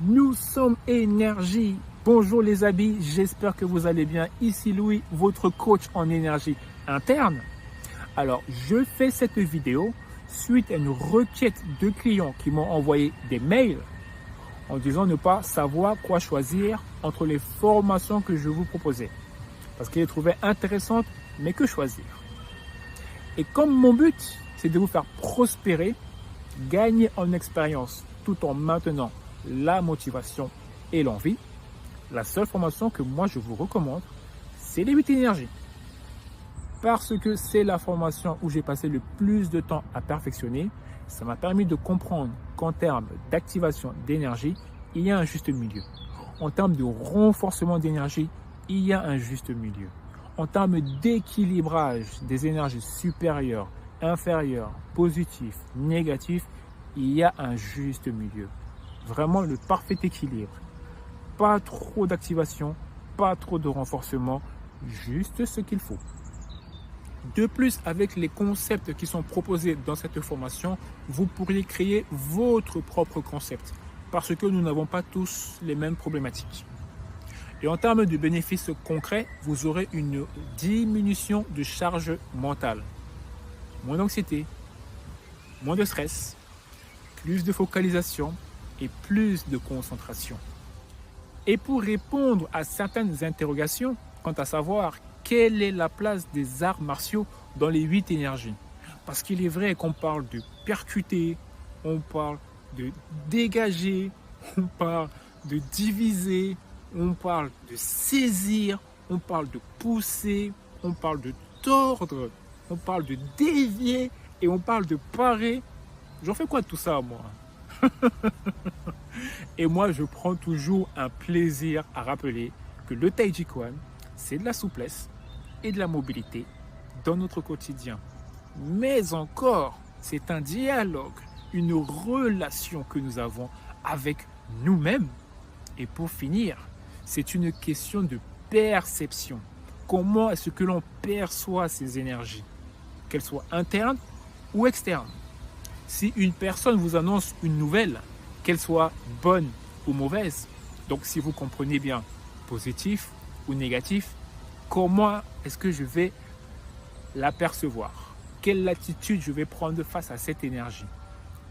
Nous sommes énergie. Bonjour les amis, j'espère que vous allez bien. Ici Louis, votre coach en énergie interne. Alors, je fais cette vidéo suite à une requête de clients qui m'ont envoyé des mails en disant ne pas savoir quoi choisir entre les formations que je vous proposais. Parce qu'ils les trouvaient intéressantes, mais que choisir? Et comme mon but, c'est de vous faire prospérer, gagner en expérience tout en maintenant la motivation et l'envie, la seule formation que moi je vous recommande, c'est les 8 énergies. Parce que c'est la formation où j'ai passé le plus de temps à perfectionner. Ça m'a permis de comprendre qu'en termes d'activation d'énergie, il y a un juste milieu. En termes de renforcement d'énergie, il y a un juste milieu. En termes d'équilibrage des énergies supérieures, inférieures, positives, négatives, il y a un juste milieu. Vraiment le parfait équilibre. Pas trop d'activation, pas trop de renforcement, juste ce qu'il faut. De plus, avec les concepts qui sont proposés dans cette formation, vous pourriez créer votre propre concept parce que nous n'avons pas tous les mêmes problématiques. Et en termes de bénéfices concrets, vous aurez une diminution de charge mentale, moins d'anxiété, moins de stress, plus de focalisation et plus de concentration. Et pour répondre à certaines interrogations quant à savoir quelle est la place des arts martiaux dans les 8 énergies. Parce qu'il est vrai qu'on parle de percuter, on parle de dégager, on parle de diviser, on parle de saisir, on parle de pousser, on parle de tordre, on parle de dévier et on parle de parer. J'en fais quoi de tout ça, moi? Et moi, je prends toujours un plaisir à rappeler que le Tai Chi Chuan, c'est de la souplesse et de la mobilité dans notre quotidien. Mais encore, c'est un dialogue, une relation que nous avons avec nous-mêmes. Et pour finir, c'est une question de perception. Comment est-ce que l'on perçoit ces énergies, qu'elles soient internes ou externes? Si une personne vous annonce une nouvelle, qu'elle soit bonne ou mauvaise, donc si vous comprenez bien, positif ou négatif, comment est-ce que je vais l'apercevoir? Quelle attitude je vais prendre face à cette énergie?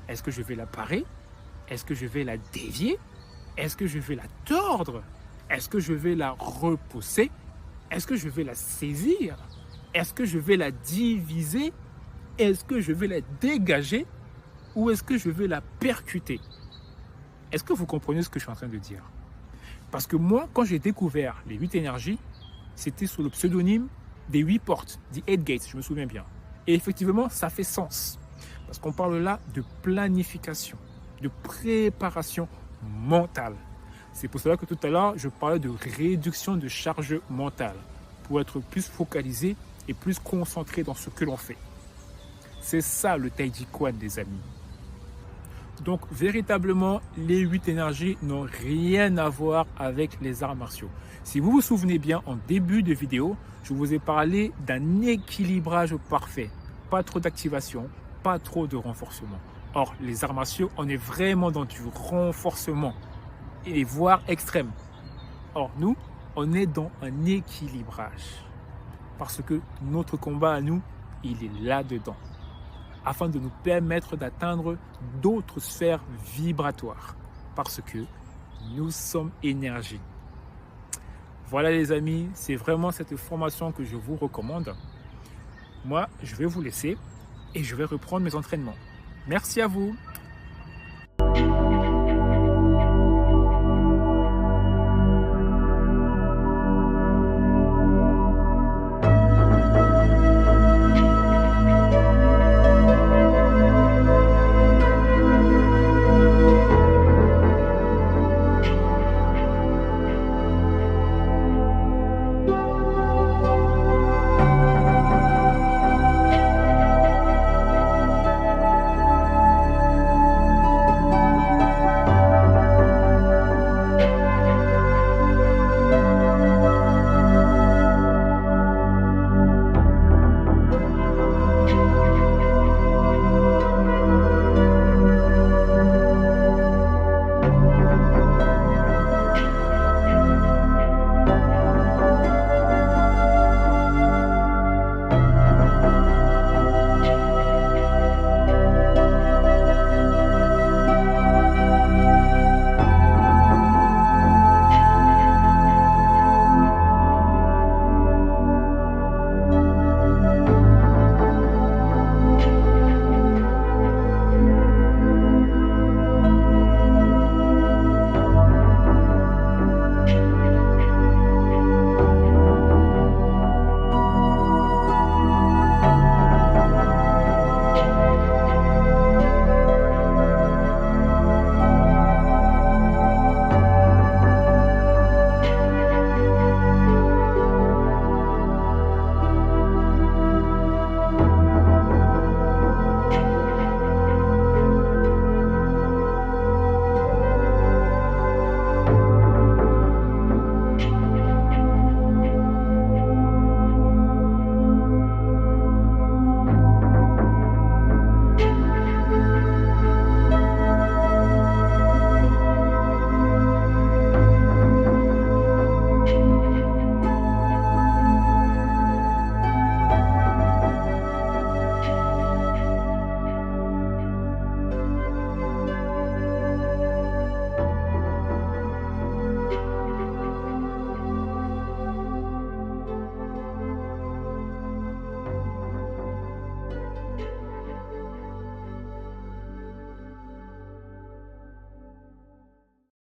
Est-ce que je vais la parer? Est-ce que je vais la dévier? Est-ce que je vais la tordre? Est-ce que je vais la repousser? Est-ce que je vais la saisir? Est-ce que je vais la diviser? Est-ce que je vais la dégager? Ou est-ce que je vais la percuter? Est-ce que vous comprenez ce que je suis en train de dire? Parce que moi, quand j'ai découvert les 8 énergies, c'était sous le pseudonyme des 8 portes, des 8 gates, je me souviens bien. Et effectivement, ça fait sens. Parce qu'on parle là de planification, de préparation mentale. C'est pour cela que tout à l'heure, je parlais de réduction de charge mentale, pour être plus focalisé et plus concentré dans ce que l'on fait. C'est ça le Tai Chi Chuan, les amis. Donc, véritablement, les 8 énergies n'ont rien à voir avec les arts martiaux. Si vous vous souvenez bien, en début de vidéo, je vous ai parlé d'un équilibrage parfait. Pas trop d'activation, pas trop de renforcement. Or, les arts martiaux, on est vraiment dans du renforcement, et voire extrême. Or, nous, on est dans un équilibrage. Parce que notre combat à nous, il est là-dedans, afin de nous permettre d'atteindre d'autres sphères vibratoires, parce que nous sommes énergie. Voilà les amis, c'est vraiment cette formation que je vous recommande. Moi, je vais vous laisser et je vais reprendre mes entraînements. Merci à vous.